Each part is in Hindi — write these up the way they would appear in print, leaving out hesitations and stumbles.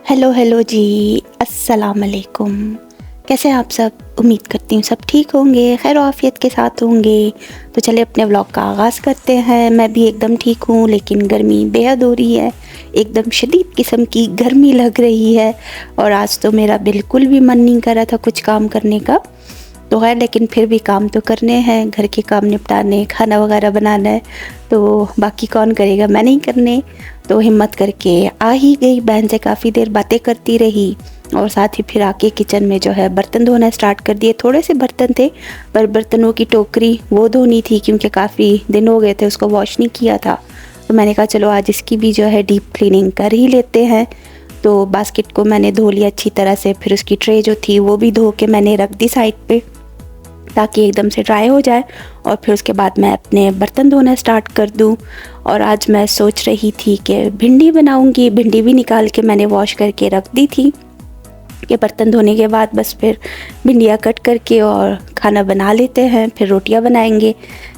हेलो हेलो जी। अस्सलाम वालेकुम। कैसे हैं आप सब? उम्मीद करती हूँ सब ठीक होंगे, खैर आफियत के साथ होंगे। तो चले अपने व्लॉग का आगाज़ करते हैं। मैं भी एकदम ठीक हूँ, लेकिन गर्मी बेहद हो रही है। एकदम शदीद किस्म की गर्मी लग रही है और आज तो मेरा बिल्कुल भी मन नहीं कर रहा था कुछ काम करने का। तो खैर लेकिन फिर भी काम तो करने हैं, घर के काम निपटाने, खाना वगैरह बनाना है, तो बाकी कौन करेगा, मैं नहीं करने। तो हिम्मत करके आ ही गई, बहन से काफ़ी देर बातें करती रही और साथ ही फिर आके किचन में जो है बर्तन धोना स्टार्ट कर दिए। थोड़े से बर्तन थे पर बर्तनों की टोकरी वो धोनी थी क्योंकि काफ़ी दिन हो गए थे उसको वॉश नहीं किया था। तो मैंने कहा चलो आज इसकी भी जो है डीप क्लीनिंग कर ही लेते हैं। तो बास्केट को मैंने धो लिया अच्छी तरह से, फिर उसकी ट्रे जो थी वो भी धो के मैंने रख दी साइड पे ताकि एकदम से ड्राई हो जाए और फिर उसके बाद मैं अपने बर्तन धोना स्टार्ट कर दूं। और आज मैं सोच रही थी कि भिंडी बनाऊंगी, भिंडी भी निकाल के मैंने वॉश करके रख दी थी कि बर्तन धोने के बाद बस फिर भिंडियाँ कट करके और खाना बना लेते हैं, फिर रोटियां बनाएंगे।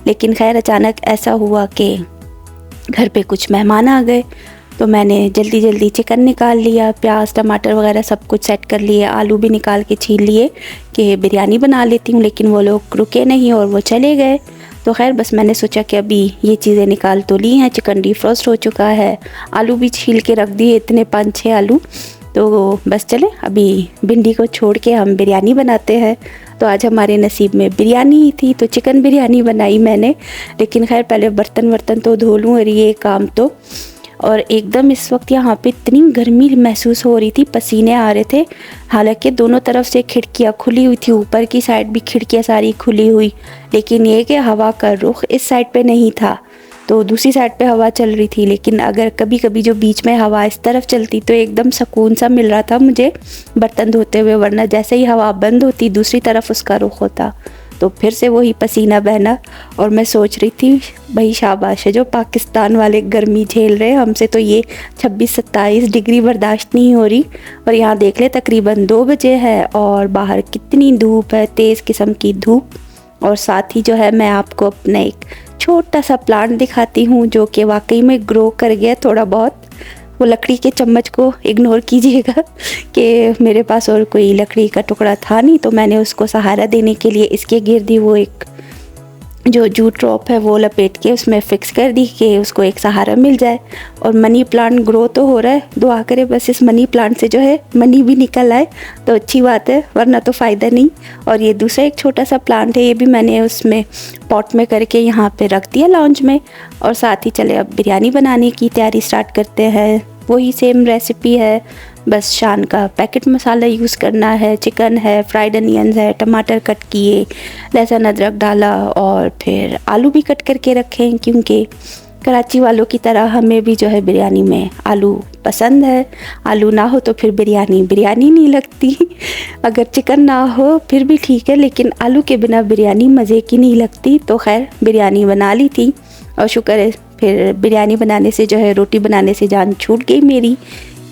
लेकिन खैर अचानक ऐसा हुआ कि घर पे कुछ मेहमान आ गए, तो मैंने जल्दी जल्दी चिकन निकाल लिया, प्याज टमाटर वगैरह सब कुछ सेट कर लिए, आलू भी निकाल के छील लिए कि बिरयानी बना लेती हूँ। लेकिन वो लोग रुके नहीं और वो चले गए। तो खैर बस मैंने सोचा कि अभी ये चीज़ें निकाल तो ली हैं, चिकन डिफ्रोस्ट हो चुका है, आलू भी छील के रख दिए, इतने 5-6 आलू। तो बस चले अभी भिंडी को छोड़ के हम बिरयानी बनाते हैं। तो आज हमारे नसीब में बिरयानी ही थी, तो चिकन बिरयानी बनाई मैंने। लेकिन खैर पहले बर्तन वर्तन तो धो लूँ और ये काम तो। और एकदम इस वक्त यहाँ पे इतनी गर्मी महसूस हो रही थी, पसीने आ रहे थे। हालांकि दोनों तरफ से खिड़कियाँ खुली हुई थी, ऊपर की साइड भी खिड़कियाँ सारी खुली हुई, लेकिन ये कि हवा का रुख इस साइड पे नहीं था, तो दूसरी साइड पे हवा चल रही थी। लेकिन अगर कभी कभी जो बीच में हवा इस तरफ चलती तो एकदम सुकून सा मिल रहा था मुझे बर्तन धोते हुए, वरना जैसे ही हवा बंद होती दूसरी तरफ उसका रुख होता तो फिर से वही पसीना बहना। और मैं सोच रही थी भाई शाबाश है जो पाकिस्तान वाले गर्मी झेल रहे हैं, हमसे तो ये 26-27 डिग्री बर्दाश्त नहीं हो रही। और यहाँ देख ले तकरीबन 2 बजे है और बाहर कितनी धूप है, तेज़ किस्म की धूप। और साथ ही जो है मैं आपको अपना एक छोटा सा प्लांट दिखाती हूँ जो कि वाकई में ग्रो कर गया थोड़ा बहुत। वो लकड़ी के चम्मच को इग्नोर कीजिएगा कि मेरे पास और कोई लकड़ी का टुकड़ा था नहीं, तो मैंने उसको सहारा देने के लिए इसके गिर्द ही वो एक जो जूट ड्रॉप है वो लपेट के उसमें फ़िक्स कर दी कि उसको एक सहारा मिल जाए। और मनी प्लांट ग्रो तो हो रहा है, दुआ करे बस इस मनी प्लांट से जो है मनी भी निकल आए तो अच्छी बात है, वरना तो फ़ायदा नहीं। और ये दूसरा एक छोटा सा प्लांट है, ये भी मैंने उसमें पॉट में करके यहाँ पे रख दिया लाउंज में। और साथ ही चले अब बिरयानी बनाने की तैयारी स्टार्ट करते हैं। वही सेम रेसिपी है, बस शान का पैकेट मसाला यूज़ करना है, चिकन है, फ्राइड अनियंस है, टमाटर कट किए, लहसुन अदरक डाला और फिर आलू भी कट करके रखें क्योंकि कराची वालों की तरह हमें भी जो है बिरयानी में आलू पसंद है। आलू ना हो तो फिर बिरयानी बिरयानी नहीं लगती। अगर चिकन ना हो फिर भी ठीक है, लेकिन आलू के बिना बिरयानी मज़े की नहीं लगती। तो खैर बिरयानी बना ली थी और शुक्र है फिर बिरयानी बनाने से जो है रोटी बनाने से जान छूट गई मेरी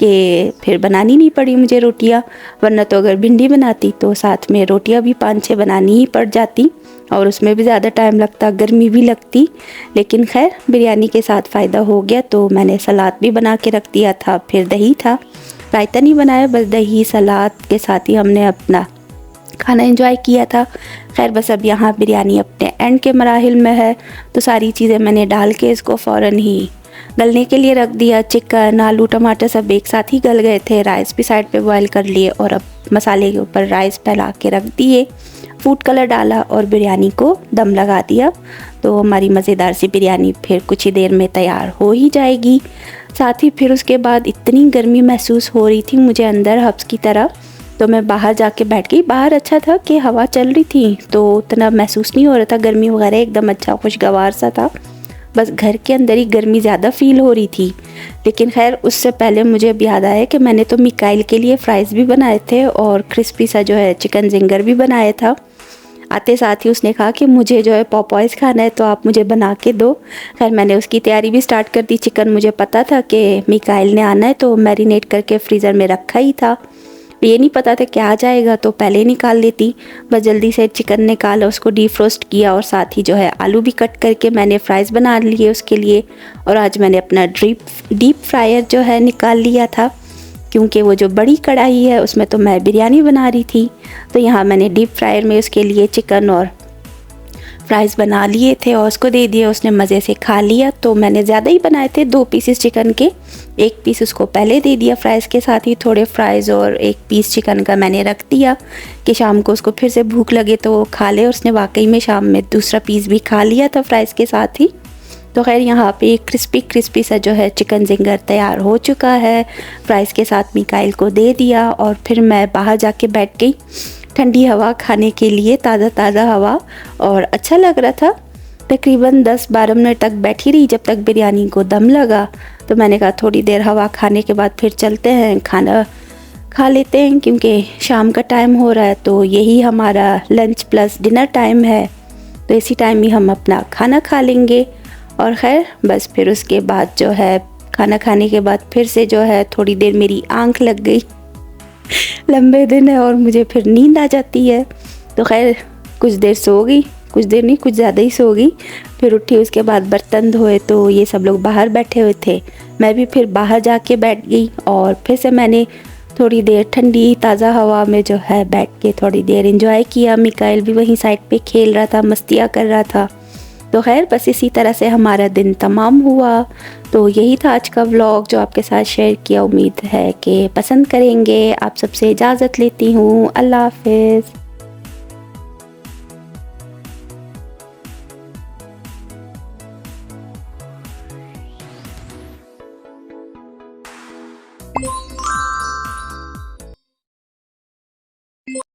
कि फिर बनानी नहीं पड़ी मुझे रोटियां, वरना तो अगर भिंडी बनाती तो साथ में रोटियां भी 5-6 बनानी ही पड़ जाती और उसमें भी ज़्यादा टाइम लगता, गर्मी भी लगती। लेकिन खैर बिरयानी के साथ फ़ायदा हो गया, तो मैंने सलाद भी बना के रख दिया था, फिर दही था, रायता नहीं बनाया, बस दही सलाद के साथ ही हमने अपना खाना एंजॉय किया था। खैर बस अब यहाँ बिरयानी अपने एंड के मराहिल में है, तो सारी चीज़ें मैंने डाल के इसको फ़ौरन ही गलने के लिए रख दिया। चिकन आलू टमाटर सब एक साथ ही गल गए थे, राइस भी साइड पे बॉईल कर लिए और अब मसाले के ऊपर राइस फैला के रख दिए, फूड कलर डाला और बिरयानी को दम लगा दिया। तो हमारी मज़ेदार सी बिरयानी फिर कुछ ही देर में तैयार हो ही जाएगी। साथ ही फिर उसके बाद इतनी गर्मी महसूस हो रही थी मुझे अंदर हब्स की तरह, तो मैं बाहर जाके बैठ गई। बाहर अच्छा था कि हवा चल रही थी तो उतना महसूस नहीं हो रहा था गर्मी वगैरह, एकदम अच्छा खुशगवार सा था। बस घर के अंदर ही गर्मी ज़्यादा फ़ील हो रही थी। लेकिन खैर उससे पहले मुझे अब याद आया कि मैंने तो मिकाइल के लिए फ़्राइज़ भी बनाए थे और क्रिस्पी सा जो है चिकन जिंगर भी बनाया था। आते साथ ही उसने कहा कि मुझे जो है पॉपॉयज़ खाना है तो आप मुझे बना के दो। खैर मैंने उसकी तैयारी भी स्टार्ट कर दी। चिकन मुझे पता था कि मिकाइल ने आना है तो मैरिनेट करके फ्रीज़र में रखा ही था, ये नहीं पता था क्या आ जाएगा तो पहले निकाल लेती। बस जल्दी से चिकन निकाला, उसको डीफ्रोस्ट किया और साथ ही जो है आलू भी कट करके मैंने फ्राइज़ बना लिए उसके लिए। और आज मैंने अपना डीप फ्रायर जो है निकाल लिया था क्योंकि वो जो बड़ी कढ़ाई है उसमें तो मैं बिरयानी बना रही थी। तो यहाँ मैंने डीप फ्रायर में उसके लिए चिकन और फ्राइज़ बना लिए थे और उसको दे दिया, उसने मज़े से खा लिया। तो मैंने ज़्यादा ही बनाए थे, 2 पीसेस चिकन के, 1 पीस उसको पहले दे दिया फ्राइज़ के साथ ही, थोड़े फ्राइज़ और 1 पीस चिकन का मैंने रख दिया कि शाम को उसको फिर से भूख लगे तो वो खा ले। उसने वाकई में शाम में दूसरा पीस भी खा लिया था फ्राइज़ के साथ ही। तो खैर यहाँ पे क्रिस्पी सा जो है चिकन जिंगर तैयार हो चुका है। फ्राइज़ के साथ मिकाइल को दे दिया और फिर मैं बाहर जाके बैठ गई ठंडी हवा खाने के लिए, ताज़ा हवा, और अच्छा लग रहा था। तकरीबन 10-12 मिनट तक बैठी रही जब तक बिरयानी को दम लगा। तो मैंने कहा थोड़ी देर हवा खाने के बाद फिर चलते हैं, खाना खा लेते हैं, क्योंकि शाम का टाइम हो रहा है। तो यही हमारा लंच प्लस डिनर टाइम है, तो इसी टाइम ही हम अपना खाना खा लेंगे। और ख़ैर बस फिर उसके बाद जो है खाना खाने के बाद फिर से जो है थोड़ी देर मेरी आँख लग गई। लंबे दिन है और मुझे फिर नींद आ जाती है। तो खैर कुछ देर सो गई, कुछ देर नहीं, कुछ ज़्यादा ही सो गई। फिर उठी, उसके बाद बर्तन धोए तो ये सब लोग बाहर बैठे हुए थे। मैं भी फिर बाहर जाके बैठ गई और फिर से मैंने थोड़ी देर ठंडी ताज़ा हवा में जो है बैठ के थोड़ी देर एंजॉय किया। मिकाइल भी वहीं साइड पे खेल रहा था, मस्तियाँ कर रहा था। तो खैर बस इसी तरह से हमारा दिन तमाम हुआ। तो यही था आज का व्लॉग जो आपके साथ शेयर किया। उम्मीद है कि पसंद करेंगे। आप सबसे इजाज़त लेती हूँ। अल्लाह हाफ़िज़।